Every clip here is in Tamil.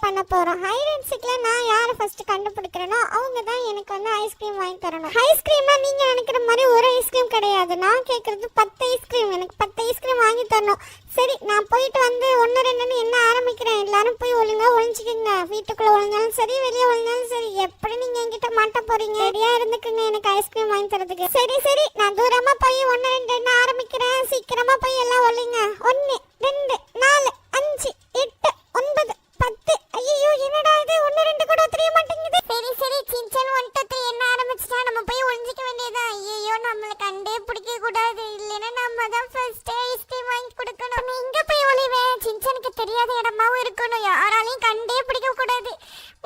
பண்ண போறோம். ஹைட் அண்ட் சீக்ல நான் யாரை ஃபர்ஸ்ட் கண்டுபிடிக்கிறேனோ அவங்க தான் எனக்கு வந்து ஐஸ்கிரீம் வாங்கி தரணும். ஐஸ்கிரீம்னா நீங்க நினைக்கிற மாதிரி ஒரு ஐஸ்கிரீம் கிடையாது. நான் கேட்கறது 10 ஐஸ்கிரீம். எனக்கு 10 ஐஸ்கிரீம் வாங்கி தரணும். சரி, நான் போயிட்டு வந்து 1 2ன்னு என்ன ஆரம்பிக்கிறேன். எல்லாரும் போய் ஒழுங்கா ஒளிஞ்சுக்குங்க. வீட்டுக்குள்ள ஒளிஞ்சாலும் சரி, வெளியே ஒளிஞ்சாலும் சரி, எப்படி நீங்க என்கிட்ட மாட்ட போறீங்க? ரெடியா இருந்துக்குங்க எனக்கு ஐஸ்கிரீம் வாங்கி தரதுக்கு. சரி சரி, நான் தூரமா போய் 1 2ன்னு ஆரம்பிக்கிறேன். சீக்கிரமா போய் எல்லாம் ஒளிங்க. 1 2 4 5 8 9 10. ஐயோ, என்னடா இது 1 2 கூட தெரிய மாட்டேங்குது. சரி சரி, சின்சன் 1 2 3 என்ன ஆரம்பிச்சிட்டா நம்ம போய் ஒளிஞ்சிக்க வேண்டியதா. ஐயோ, நம்மள கண்டே பிடிக்க கூடாது. இல்லனா நம்ம தான் ஃபர்ஸ்ட் ஐஸ்கிரீம் வாங்கி கொடுக்கணும். நீ இங்க போய் ஒளிவேன். சின்சனுக்கு தெரியாத இடமாவும் இருக்கணும். யாராலையும் கண்டே பிடிக்க கூடாது.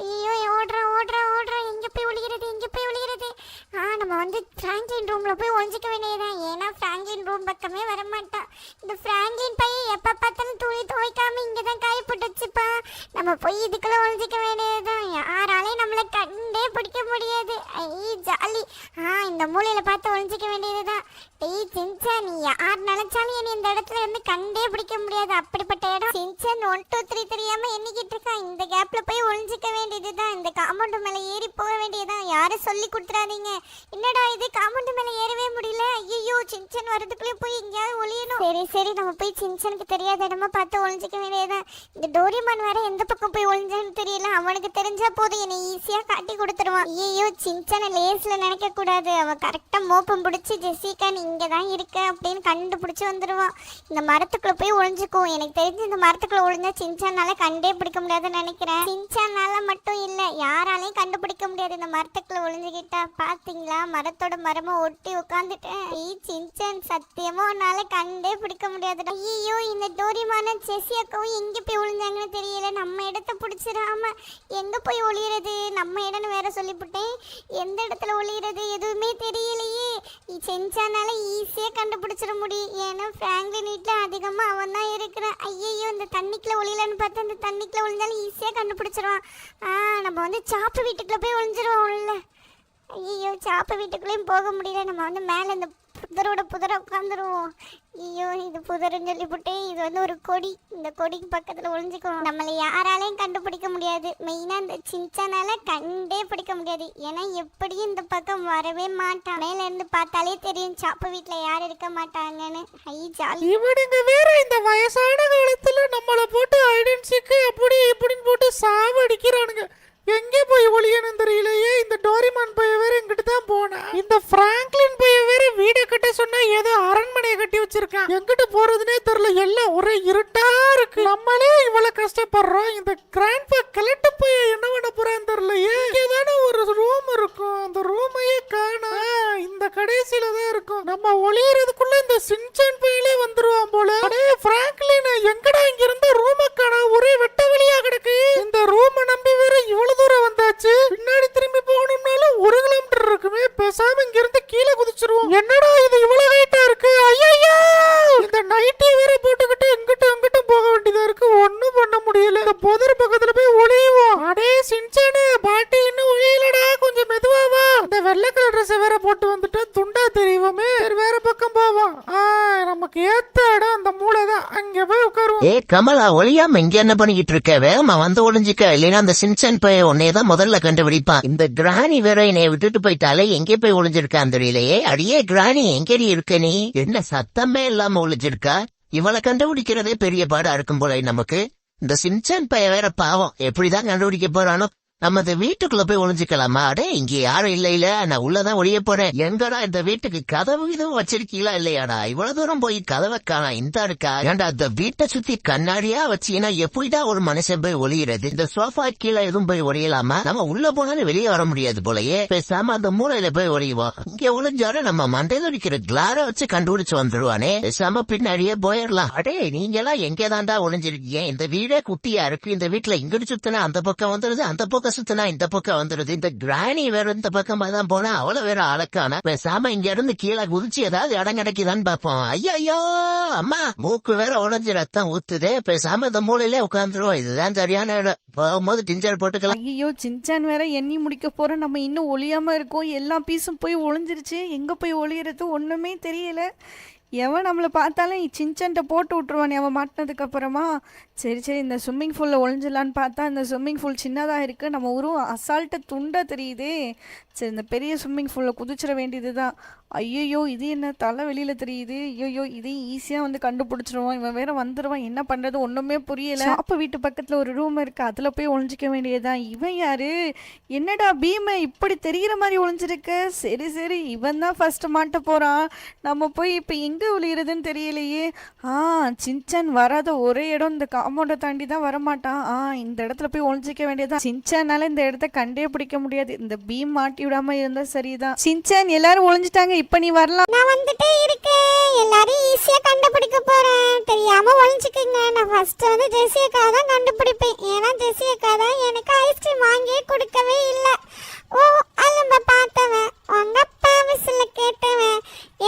ஐயோ, ஓடுறோம். எங்க போய் ஒளிகிறது? நம்ம வந்து பிராங்க்லின் ரூம்ல போய் ஒளிஞ்சிக்க வேண்டியதான். ஏன்னா பிராங்க்லின் ரூம் பக்கமே வர மாட்டான். இந்த பிராங்க்லின் பையன் எப்ப பார்த்தாலும் துணி துவைக்காம இங்கதான் காய போட்டு வச்சுப்பா. நம்ம போய் இதுக்குள்ள ஒளிஞ்சிக்க வேண்டியதுதான். யாராலையும் நம்மள கண்டே பிடிக்க முடியாது. ஐ ஜாலி. இந்த மூலையில பார்த்து ஒளிஞ்சிக்க வேண்டியதுதான். டேய் சின்சன், நீ யார் நினைச்சாலும் என்னை இந்த இடத்துல இருந்து கண்டே பிடிக்க முடியாது. அப்படிப்பட்ட இடம். சின்சன் 1 2 3 தெரியாம எண்ணிக்கிட்டு இருக்கான். இந்த கேப்ல போய் ஒளிஞ்சிக்க வேண்டியதுதான். இந்த காம்பவுண்ட் மேல ஏறி போக வேண்டியதுதான். யாரும் சொல்லி கொடுத்துறாதீங்க. என்னடா இது, காம்பவுண்ட் மேல ஏறவே முடியல. ஐயோ, சின்சன் வரதுக்குள்ளே போய் எங்கேயாவது ஒளியணும். சரி, நம்ம போய் சின்சனுக்கு தெரியாத இடமா பார்த்து ஒளிஞ்சிக்க வேண்டியதுதான். இந்த டோரிமான் வேற எந்த பக்கம் போய் ஒளிஞ்சான்னு தெரியல. அவனுக்கு தெரிஞ்சா போதும் என்னை ஈஸியா காட்டி கொடுத்துருவான். ஐயோ, சின்சனை லேஸ்ல நினைக்க கூடாது. அவன் கரெக்டா மோப்பம் பிடிச்சி ஜெசிகா நீ இங்கதான் இருக்க அப்படின்னு கண்டுபிடிச்சு வந்துருவான். இந்த மரத்துக்குள்ள போய் ஒளிஞ்சுக்கும். எனக்கு தெரிஞ்சு இந்த மரத்துக்குள்ள ஒளிஞ்சா சின்சானால கண்டே பிடிக்க முடியாதுன்னு நினைக்கிறேன். சின்சானால மட்டும் இல்ல, யாராலையும் கண்டுபிடிக்க முடியாது இந்த மரத்துக்குள்ள ஒளிஞ்சுக்கிட்டா. பாத்தீங்களா, மரத்தோட மரமா ஒட்டி உட்காந்துட்டேன். சின்சான் சத்தியமா உன்னால கண்டே பிடிக்க முடியாது. ஐயோ, இந்த டோரிமான ஜெசிகாவும் எங்க போய் ஒளிஞ்சாங்கன்னு தெரியல. நம்ம இடத்த பிடிச்சிடாம எங்க போய் ஒளியறது? நம்ம இடம்னு வேற சொல்லிவிட்டேன். எந்த இடத்துல ஒளியறது எதுவுமே தெரியலையே. சின்சானால ஈஸியா கண்டுபிடிச்சிட முடியும். ஏன்னா பிராங்க்லின் வீட்டுல அதிகமா அவன் தான் இருக்கிறான். ஐயோ, இந்த தண்ணிக்குள்ள ஒளியலன்னு பார்த்தா இந்த தண்ணிக்குள்ள ஒளிஞ்சாலும் ஈஸியா கண்டுபிடிச்சிருவான். நம்ம வந்து சாப்பு வீட்டுக்குள்ள போய் ஒளிஞ்சிருவோம்ல. ஐயோ, சாப்பு வீட்டுக்குள்ளேயும் போக முடியல. நம்ம வந்து மேல இந்த புதரை உட்காந்துருவோம். ஐயோ, இது புதருன்னு சொல்லிவிட்டேன். இது வந்து ஒரு கொடி. இந்த கொடிக்கு பக்கத்துல ஒளிஞ்சுக்குவோம். நம்மளை யாராலையும் கண்டுபிடிக்க முடியாது. மெயினா இந்த சின்சானால கண்டே பிடிக்க முடியாது. ஏன்னா எப்படியும் இந்த பக்கம் வரவே மாட்டான். மேல இருந்து பார்த்தாலே தெரியும் சாப்பு வீட்டுல யாரும் இருக்க மாட்டாங்கன்னு. ஐ ஜாலி. இவனுங்க வேற இந்த வயசான காலத்துல நம்மள போட்டு ஐடென்டிக்கு அப்படி இப்படின்னு போட்டு சாவடிக்கிறானுங்க. எங்கே போய் ஒளியணும் தெரியலையே. இந்த டோரிமான் பைய வேற எங்கிட்ட தான் போனா. இந்த பிராங்க்லின் பைய வேற வீடை கட்ட சொன்னா ஏதோ அரண்மனையை கட்டி வச்சிருக்கான். எங்கிட்ட போறதுனே தெரியல. எல்லாம் ஒரே இருட்டா இருக்கு. நம்மளே இவ்வளவு கஷ்டப்படுறோம். இந்த கிராண்ட்பா கிளட்டு பைய என்ன பண்ண போறான்னு தெரியலையே. இங்கதானே ஒரு ரூம் இருக்கும். அந்த ரூமையே காணோம். இந்த கடைசியில தான் இருக்கும். நம்ம ஒளியறதுக்குள்ள இந்த சின்சான் பையிலே வந்துருவான் போல. அடே பிராங்க்லின், எங்கடா இங்க இருந்த ரூமை காணோம். ஒரே வெட்ட வெளியா கிடக்கு. இந்த ரூமை நம்பி வேற இவ்வளவு தூரம் வந்தாச்சு. பின்னாடி திரும்பி போகணும்னாலும் 1 கிலோமீட்டர் இருக்குமே. பேசாம இங்க இருந்து கீழே குதிச்சிருவோம். என்னடா இது இவ்வளவு ஹைட்டா இருக்கு. ஐயோ, இந்த நைட்டி வேற போட்டுக்கிட்டு எங்கிட்டும் போக வேண்டியதா இருக்கு. ஒண்ணும் பண்ண முடியல. இந்த புதர் பக்கத்துல போய் ஒளியுவோம். அடே சின்சானு, பாட்டி இன்னும் ஒளியலடா, கொஞ்சம் மெதுவா வா. இந்த வெள்ளை கலர் ட்ரெஸ் வேற போட்டு வந்துட்டு துண்டா தெரியுமே. வேற பக்கம் போவோம். நமக்கு ஏத்த இடம் அந்த மூளை தான். அங்க போய் உட்காருவோம். கமலா, ஒளியாம இங்க என்ன பண்ணிக்கிட்டு இருக்க? வேகமா வந்து ஒளிஞ்சிக்க. இல்லைன்னா அந்த சின்சன் பைய உன்னையதான் முதல்ல கண்டுபிடிப்பான். இந்த கிராணி வேற என்னை விட்டுட்டு போயிட்டாலே. எங்கே போய் ஒளிஞ்சிருக்கான் தெரியலையே. அடியே கிராணி, எங்கடி இருக்க நீ? என்ன சத்தமே இல்லாம ஒளிஞ்சிருக்கா? இவளை கண்டுபிடிக்கிறதே பெரிய பாடா இருக்கும் போல நமக்கு. இந்த சின்சன் பைய வேற பாவம், எப்படிதான் கண்டுபிடிக்க போறானோ. நம்ம இந்த வீட்டுக்குள்ள போய் ஒளிஞ்சுக்கலாமா? அடே, இங்க யாரும் இல்ல. நான் உள்ளதான் ஒளிய போறேன். எங்கடா இந்த வீட்டுக்கு கதவு இதுவும் வச்சிருக்கீங்களா இல்லையாடா? இவ்வளவு தூரம் போய் கதவை காணா. இந்த இருக்கா? ஏன்டா இந்த வீட்டை சுத்தி கண்ணாடியா வச்சீங்கன்னா எப்படிடா ஒரு மனுஷன் போய் ஒளியறது? இந்த சோஃபா கீழே எதுவும் போய் ஒளியலாமா? நம்ம உள்ள போனாலும் வெளியே வர முடியாது போலயே. பேசாம அந்த மூலையில போய் ஒளியுவோம். இங்க ஒளிஞ்சாலும் நம்ம மண்டையில இருக்கிற கிளார வச்சு கண்டுபிடிச்சு வந்துருவானே. பேசாம பின்னாடியே போயிடலாம். அடே, நீங்க எல்லாம் எங்கேதான்டா ஒளிஞ்சிருக்கீங்க? இந்த வீடே குட்டியா இருக்கு. இந்த வீட்டுல இங்கிட்டு சுத்தினா அந்த பக்கம் வந்துருது, அந்த பக்கம் சுத்தினா இந்த பக்கம் வந்துருது. இந்த கிராணி வேற இந்த பக்கம் தான் போனா அவள வேற அழக்கான. பேசாம இங்க இருந்து கீழே குதிச்சு ஏதாவது இடம் கிடைக்குதான்னு பாப்போம். ஐயோ அம்மா, மூக்கு வேற உடஞ்சு ரத்தம் ஊத்துதே. பேசாம இந்த மூலையிலே உட்காந்துருவோம். இதுதான் சரியான இடம். போகும்போது டிஞ்சர் போட்டுக்கலாம். ஐயோ, சின்சான் வேற எண்ணி முடிக்க போறோம். நம்ம இன்னும் ஒளியாம இருக்கோம். எல்லா பீஸும் போய் ஒளிஞ்சிருச்சு. எங்க போய் ஒளியறது ஒண்ணுமே தெரியல. எவன் நம்மளை பார்த்தாலும் சின்சன்ட்ட போட்டு விட்ருவான் அவன் மாட்டினதுக்கு அப்புறமா. சரி சரி, இந்த ஸ்விம்மிங் பூலில் ஒளிஞ்சிடலான்னு பார்த்தா இந்த ஸ்விம்மிங் பூல் சின்னதாக இருக்குது, நம்ம உருவம் அசால்ட்டை துண்டாக தெரியுதே. சரி, இந்த பெரிய ஸ்விம்மிங் பூலில் குதிச்சிட வேண்டியது தான். ஐயோ, இது என்ன தலை வெளியில் தெரியுது. ஐயோ, இதையும் ஈஸியாக வந்து கண்டுபிடிச்சிருவான். இவன் வேற வந்துடுவான். என்ன பண்ணுறது ஒன்றுமே புரியலை. அப்போ வீட்டு பக்கத்தில் ஒரு ரூம் இருக்குது, அதில் போய் ஒளிஞ்சிக்க வேண்டியதுதான். இவன் யாரு? என்னடா பீமை இப்படி தெரிகிற மாதிரி ஒளிஞ்சிருக்க? சரி சரி, இவன் தான் ஃபர்ஸ்ட் மாட்ட போகிறான். நம்ம போய் இப்போ எங்கே ஒளிகிறதுன்னு தெரியலையே. சின்சான் வராத ஒரே இடம் இந்த காம்பவுண்டை தாண்டி தான் வரமாட்டான். இந்த இடத்துல போய் ஒளிஞ்சிக்க வேண்டியதான். சின்சானால இந்த இடத்த கண்டே பிடிக்க முடியாது. இந்த பீம் மாட்டி விடாம இருந்தா சரிதான். சின்சான் எல்லாரும் ஒளிஞ்சிட்டாங்க, இப்ப நீ வரலாம். நான் வந்துட்டே இருக்கேன். எல்லாரும் ஈஸியா கண்டுபிடிக்க போறேன். தெரியாம ஒளிஞ்சுக்குங்க. நான் ஃபர்ஸ்ட் வந்து ஜெசி அக்கா தான் கண்டுபிடிப்பேன். ஏன்னா ஜெசி அக்கா தான் எனக்கு ஐஸ்கிரீம் வாங்கியே கொடுக்கவே இல்லை. ஓ, அலம்ப பார்த்தவன், உங்க அப்பா விசில கேட்டவன்.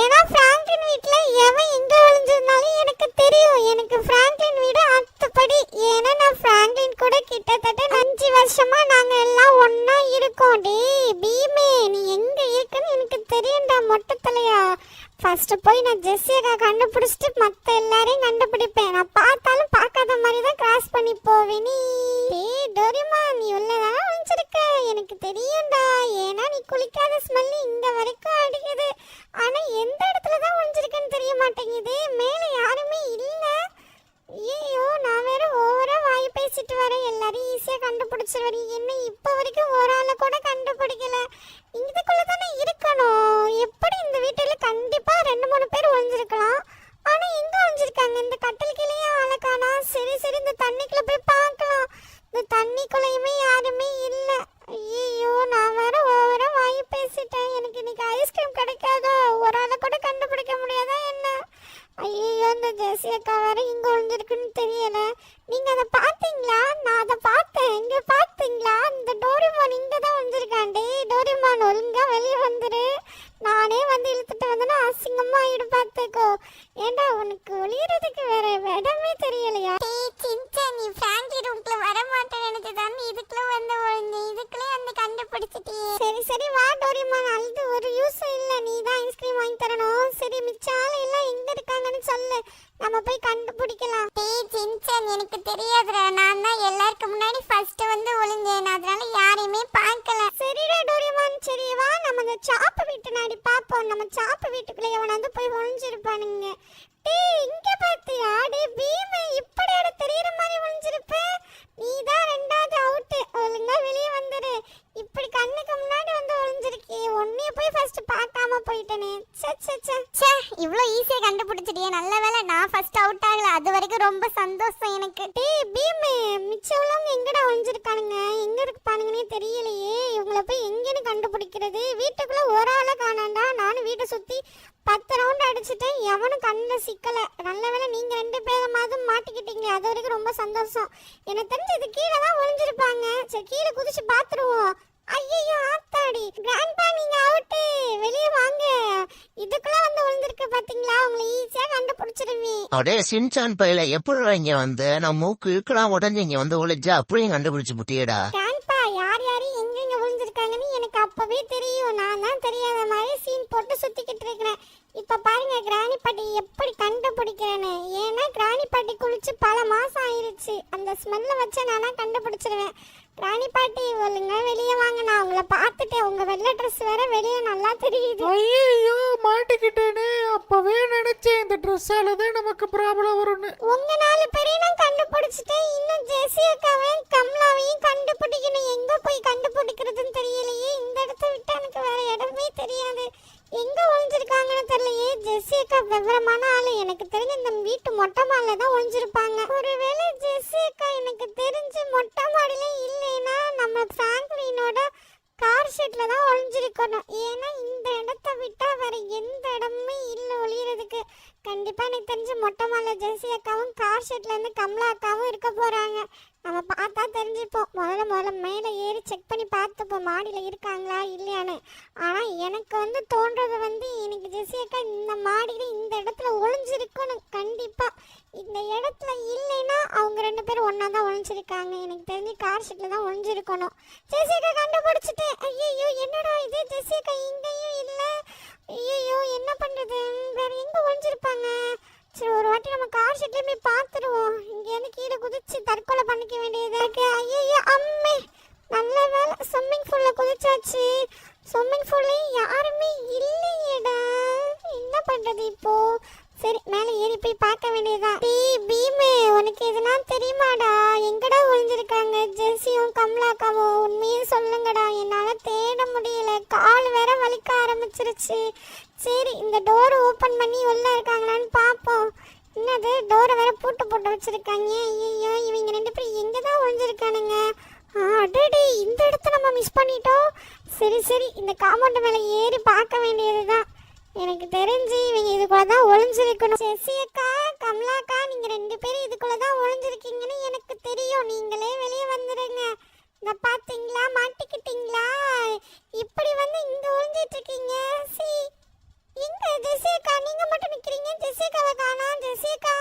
ஏன்னா பிராங்க்லின் வீட்டுல எவன் எங்க ஒளிஞ்சிருந்தாலும் எனக்கு தெரியும். எனக்கு பிராங்க்லின் வீடு அத்துப்படி. ஏன்னா நான் பிராங்க்லின் கூட கிட்டத்தட்ட 5 வருஷமா நாங்க எல்லாம் ஒன்னா இருக்கோம். டே பீமே, நீ எங்க இருக்குன்னு எனக்கு தெரியும்டா மொட்டை தலையா. ஃபர்ஸ்ட் போய் நான் ஜெசி அக்கா கண்டுபிடிச்சிட்டு மற்ற எல்லாரையும் கண்டுபிடிப்பேன். நான் பார்த்தாலும் பார்க்காத மாதிரி தான் கிராஸ் பண்ணி போவேன். நீ டோரிமா, நீ உள்ளதான ஒளிஞ்சிருக்க எனக்கு தெரியும்டா. ஏன்னா நீ குளிக்காத ஸ்மெல் இங்க வரைக்கும் அடிக்குது. ஆனா எந்த இடத்துல தான் ஒளிஞ்சிருக்குன்னு தெரிய மாட்டேங்குது. மேலே யாருமே இல்லை. ஐயோ, நான் வேற ஓவரா வாய் பேசிட்டு வரேன். எல்லாரும் ஈஸியா கண்டுபிடிச்சிருவாரு. என்ன இப்போ வரைக்கும் ஒரு ஆளை கூட கண்டுபிடிக்கல. இதுக்குள்ள தானே இருக்கணும். எப்படி இந்த வீட்டுல கண்டிப்பா 2-3 பேர் ஒளிஞ்சிருக்கலாம். ஆனா எங்க ஒளிஞ்சிருக்காங்க? இந்த கட்டல் கீழே ஆளை காணா. சரி சரி, இந்த தண்ணிக்குள்ள போய் பார்க்கலாம். இந்த தண்ணிக்குள்ளயுமே யாருமே இல்லை. ஐயோ, நான் வேற ஓவரா வாய் பேசிட்டேன். எனக்கு இன்னைக்கு ஐஸ்கிரீம் கிடைக்காதோ? ஒரு ஆளை கூட கண்டுபிடிக்க முடியாதா என்ன? ஐயோ, இந்த ஜெசி அக்கா வேற இங்க ஒளிஞ்சிருக்குன்னு தெரியல. நீங்க அதை பாத்தீங்களா? நான் அதை பார்த்தேன். இங்க பாத்தீங்களா? இந்த டோரிமான் இங்க தான் ஒளிஞ்சிருக்காண்டே. டோரிமான் ஒழுங்கா வெளியே வந்துரு. நானே வந்து இழுத்துட்டு வந்தேன்னா அசிங்கமா ஆயிடு பார்த்துக்கோ. ஏண்டா உனக்கு ஒளியறதுக்கு வேற இடமே தெரியலையா? சின்சான், நீ ஃப்ராங்கி ரூம்க்குள்ள வர மாட்டேன்னு நினைச்சதான் இதுக்குள்ள வந்து ஒளிஞ்சு இதுக்குள்ளே வந்து கண்டுபிடிச்சிட்டியே. சரி சரி, வா டோரிமான். அழுது ஒரு யூஸ் இல்ல. நீ தான் ஐஸ்கிரீம் வாங்கி தரணும். சரி, மிச்ச ஆள் எல்லாம் எங்க இருக்காங்கன்னு சொல்லு, நம்ம போய் கண்டுபிடிக்கலாம். சின்சான், எனக்கு தெரியாதுடா. நான் தான் எல்லாருக்கும் முன்னாடி ஃபர்ஸ்ட் வந்து ஒளிஞ்சேன். அதனால யாரையுமே பார்க்கல. சரிடா டோரிமான், சரி வா நம்ம அந்த சாப்பு வீட்டு நாடி பாப்போம். நம்ம சாப்பு வீட்டுக்குள்ள எவனாவது போய் ஒளிஞ்சிருப்பானுங்க. டேய், இங்க பாத்தியா? டே பீமே, இப்படி அட தெரியற மாதிரி ஒளிஞ்சிருப்ப. நீ தான் 2வது அவுட். ஒழுங்கா வெளியே வந்துரு. இப்படி கண்ணுக்கு முன்னாடி வந்து ஒளிஞ்சிருக்கே. உன்னைய போய் ஃபர்ஸ்ட் பார்க்காம போயிட்டனே. சே, இவ்ளோ ஈஸியா கண்டுபிடிச்சிட்டியே. நல்ல வேளை நான் ஃபர்ஸ்ட் அவுட் ஆகல. அது வரைக்கும் ரொம்ப சந்தோஷம் எனக்கு. டேய் பீமே, மிச்சம் உள்ளவங்க எங்கடா ஒளிஞ்சிருக்கானுங்க? எங்க இருப்பானுங்கன்னே தெரியலையே. இவங்கள போய் எங்கன்னு கண்டுபிடிக்கிறது? வீட்டுக்குள்ள ஒரு ஆளை காணாண்டா. நானும் வீட்டை சுத்தி 10 ரவுண்ட் அடிச்சுட்டேன். எவனும் கண்ணில் சிக்கல. நல்ல வேளை நீங்க 2 பேரமாவது மாட்டிக்கிட்டீங்க. அது வரைக்கும் ரொம்ப சந்தோஷம். எனக்கு தெரிஞ்சு இது கீழே தான் ஒளிஞ்சிருப்பாங்க. சரி, கீழே குதிச்சு பாத்துருவோம். ஐயோ ஆத்தாடி, கிராண்ட்பா நீங்க அவுட்டு. வெளியே வாங்க. இதுக்குள்ள வந்து ஒளிஞ்சிருக்கு பாத்தீங்களா? உங்களை ஈஸியா கண்டுபிடிச்சிருவேன். அடே சின்சான் பையில எப்படி இங்க வந்து நான் மூக்கு இருக்கலாம் உடஞ்சு இங்க வந்து ஒளிஞ்சா அப்படியே கண்டுபிடிச்சு புட்டியடா. கிராண்ட்பா, யார் யாரு எங்கெங்க ஒளிஞ்சிருக்காங்கன்னு எனக்கு அப்பவே தெரியும். நான் தான் தெரியாத மாதிரி சீன் போட்டு சுத்திக்கிட்டு இருக்கிறேன். இப்ப பாருங்க கிராணி பாட்டி எப்படி கண்டுபிடிக்கிறேன்னு. ஏன்னா கிராணி பாட்டி குளிச்சு பல மாசம் ஆயிருச்சு. அந்த ஸ்மெல்ல வச்சு நானா கண்டுபிடிச்சிருவேன். கிராணி பாட்டி ஒழுங்கா வெளியே வாங்க. நான் உங்களை பார்த்துட்டேன். உங்க வெள்ளை ட்ரெஸ் வேற வெளியே நல்லா தெரியுது. ஐயோ, மாட்டிக்கிட்டேனே. அப்பவே நினைச்சேன் இந்த ட்ரெஸ்ஸால தான் நமக்கு ப்ராப்ளம் வரும்னு. உங்க 4 பேரையும் நான் கண்டுபிடிச்சிட்டேன். இன்னும் ஜெசி அக்காவையும் கமலாவையும் கண்டுபிடிக்கணும். எங்க போய் கண்டுபிடிக்கிறதுன்னு தெரியலையே. இந்த இடத்த விட்டு எனக்கு வேற இடமே தெரியாது. எங்க ஒளிஞ்சிருக்காங்கன்னு தெரியலையே. ஜெசி அக்கா விவரமான ஆளு. எனக்கு தெரிஞ்ச இந்த வீட்டு மொட்டை மாடில தான் ஒளிஞ்சிருப்பாங்க. ஒருவேளை ஜெசி அக்கா எனக்கு தெரிஞ்சு மொட்டை மாடியில இல்லைன்னா நம்ம பிராங்க்லினோட கார் ஷெட்ல தான் ஒளிஞ்சிருக்கணும். ஏன்னா இந்த இடத்த விட்டா வேற எந்த இடமுமே இல்லை ஒளியறதுக்கு. கண்டிப்பா எனக்கு தெரிஞ்சு மொட்டை மாடில ஜெசி அக்காவும் கார் ஷெட்ல இருந்து கமலா அக்காவும் இருக்க போறாங்க. நம்ம பார்த்தா தெரிஞ்சுப்போம். முதல்ல மேலே ஏறி செக் பண்ணி பார்த்துப்போம் மாடியில் இருக்காங்களா இல்லையான்னு. ஆனால் எனக்கு வந்து தோன்றது வந்து எனக்கு ஜெசி அக்கா இந்த மாடியில் இந்த இடத்துல ஒளிஞ்சிருக்கணும். கண்டிப்பாக இந்த இடத்துல இல்லைன்னா அவங்க 2 பேரும் ஒன்றா தான் ஒளிஞ்சிருக்காங்க. எனக்கு தெரிஞ்சு கார் ஷீட்டில் தான் ஒளிஞ்சிருக்கணும். ஜெசி அக்கா கண்டுபிடிச்சிட்டேன். ஐயோ, என்னடா இது, ஜெசி அக்கா இங்கேயும் இல்லை. ஐயோ, என்ன பண்ணுறது? வேறு எங்கே ஒளிஞ்சிருப்பாங்க? ஸ்விம்மிங் பூல்லையும் யாருமே இல்லையேடா. என்ன பண்றது இப்போ? சரி, மேலே ஏறி போய் பார்க்க வேண்டியதுதான். பீமு, உனக்கு எதுனா தெரியுமாடா? எங்கடா ஒளிஞ்சிருக்காங்க ஜெஸியும் கமலாக்காவும்? உண்மையே சொல்லுங்கடா, என்னால தேட முடியல. கால் வேற வலிக்க ஆரம்பிச்சிருச்சு. சரி, இந்த டோர் ஓபன் பண்ணி உள்ள இருக்காங்களான்னு பாப்போம். என்னது, டோரை வேற போட்டு வச்சிருக்காங்க. ஐயோ, இவங்க 2 பேரும் எங்கதான் ஒளிஞ்சிருக்கானுங்க? அடடே, இந்த இடத்த நம்ம மிஸ் பண்ணிட்டோம். சரி, இந்த காம்பவுண்ட் மேலே ஏறி பார்க்க வேண்டியதுதான். எனக்கு தெரிஞ்சு இவங்க இதுக்குள்ளதான் ஒளிஞ்சிருக்கணும். ஜெஸியக்கா, கமலாக்கா, நீங்க 2 பேரும் இதுக்குள்ளதான் ஒளிஞ்சிருக்கீங்கன்னு எனக்கு தெரியும். நீங்களே வெளியே வந்துடுங்க. இந்த பாத்தீங்களா, மாட்டிக்கிட்டீங்களா? இப்படி வந்து இங்க ஒளிஞ்சிட்டு இருக்கீங்க. எங்க ஜெஸியக்கா? நீங்க மட்டும் நிக்கிறீங்க. ஜெஸியக்காவை காணோம். ஜெஸியக்கா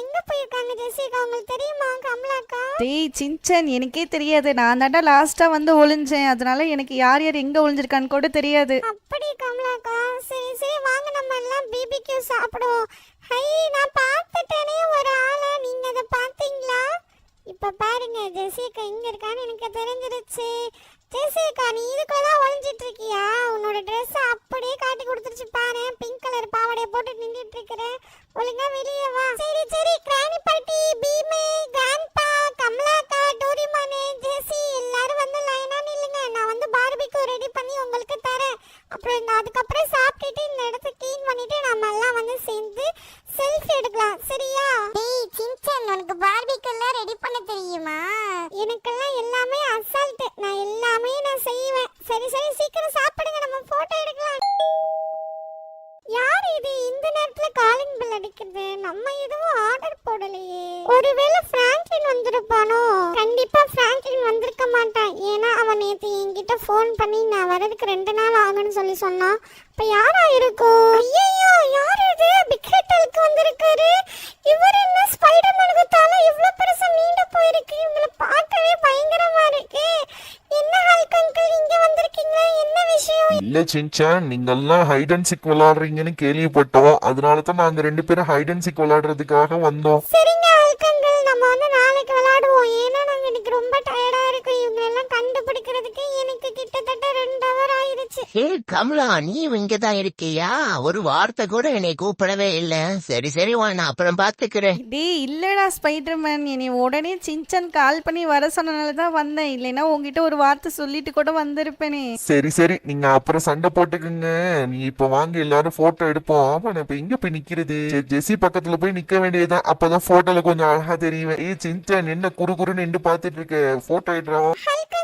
எங்க போயிருக்காங்க? ஜெஸியக்கா உங்களுக்கு தெரியுமா? கமலாக்கா? டேய் சின்சன், எனக்கே தெரியாது. நான் தாண்டா லாஸ்ட்டாக வந்து ஒளிஞ்சேன். அதனால எனக்கு யார் யார் எங்கே ஒளிஞ்சிருக்கான்னு கூட தெரியாது. அப்படி கமலாக்கா? சரி, வாங்க நம்ம எல்லாம் பிபிக்யூ சாப்பிடுவோம். ஹை, நான் பார்த்துட்டேனே ஒரு ஆளை. நீங்க அதை பார்த்தீங்களா? இப்ப பாருங்க, ஜெஸியக்கா எங்க இருக்கான்னு எனக்கு தெரிஞ்சிருச்சு. ஜெஸியக்கா, நீ இதுக்குள்ளதான் ஒளிஞ்சிட்டு இருக்கியா? உன்னோட ட்ரெஸ் அப்படியே காட்டி கொடுத்துருச்சு பாரு. பிங்க் கலர் பாவாடையை போட்டு நின்றுட்டு இருக்கிற. ஒழுங்கா வெளியே வா. சரி, கிராணி பாட்டி, பீமே, கிராண்ட்பா, கமலாக்கா, டோரிமானே, ஜெஸி எல்லாரும் வந்து லைனா நில்லுங்க. நான் வந்து பார்பிக்யூ ரெடி பண்ணி உங்களுக்கு தரேன். அப்புறம் அதுக்கப்புறம் சாப்பிட்டுட்டு இந்த இடத்த க்ளீன் பண்ணிட்டு நம்ம எல்லாம் வந்து சேர்ந்து செல்ஃபி எடுக்கலாம். சரியா? டேய் சின்சன், உனக்கு பார்பிக்யூ எல்லாம் ரெடி பண்ண தெரியுமா? எனக்கெல்லாம் எல்லாமே அசால்ட். நான் செய்வேன். சரி, சீக்கிரம் சாப்பிடுங்க, நம்ம போட்டோ எடுக்கலாம். யார் இது இந்த நேரத்துல காலிங் பெல் அடிக்குது? நம்ம எதுவும் ஆர்டர் போடலையே. ஒருவேளை பிராங்க்லின் வந்திருப்பானோ? கண்டிப்பா பிராங்க்லின் வந்திருக்க மாட்டான். ஏன்னா அவன் நேத்து என்கிட்ட ஃபோன் பண்ணி நான் வரதுக்கு 2 நாள் ஆகும்னு சொல்லி சொன்னான். இப்ப யாரா இருக்கும்? ஐயோ, யார் இது? பிக் ஹெட்டலுக்கு வந்திருக்காரு. இவர் என்ன ஸ்பைடர்மேனுக்கு தலை இவ்வளவு பெருசா நீண்டு போயிருக்கு. இவங்களை பார்க்கவே பயங்கரமா இருக்கு. என்ன ஹல்க் அங்கிள், இங்க வந்திருக்கீங்களா? என்ன விஷயம்? இல்ல சின்சான், நீங்கெல்லாம் ஹைட் அண்ட் சிக் விளையாடுறீங்கன்னு கேள்விப்பட்டோம். அதனால தான் நாங்க 2 பேரும் ஹைட் அண்ட் சிக் விளையாடுறதுக்காக வந்தோம். சரிங்க ஹல்க் அங்கிள், நம்ம வந்து நாளைக்கு விளையாடுவோம். ஏன்னா நாங்க இன்னைக்கு ரொம்ப டயர்டா இருக்கோம். இவங்க எல்லாம் கண்டுபிடிக்கிறதுக்கு எனக்கு கிட்டத்தட்ட 2 ஹவர் ஆயிருச்சு. ஹே கமலா, நீ இங்கதான் இருக்கியா? ஒரு வார்த்தை கூட என்னை கூப்பிடவே இல்ல. சரி, நான் அப்புறம் பாத்துக்கிறேன். டேய் இல்லடா ஸ்பைடர்மேன், என்னை உடனே சின்சன் கால் பண்ணி வர சொன்னனால தான் வந்தேன். இல்லைன்னா உங்ககிட்ட ஒரு வார்த்தை சொல்லிட்டு கூட வந்திருப்பேனே. சரி, நீங்க அப்புறம் சண்டை போட்டுக்குங்க. நீ இப்ப வாங்க, எல்லாரும் போட்டோ எடுப்போம். ஆமா, நான் இப்ப எங்க போய் நிக்கிறது? ஜெஸி பக்கத்துல போய் நிக்க வேண்டியதுதான். அப்பதான் போட்டோல கொஞ்சம் அழகா தெரியுவேன். ஏய் சின்சான், என்ன குறுன்னு நின்று பாத்துட்டு இருக்க? போட்டோ எடுறோம். ஹல்க்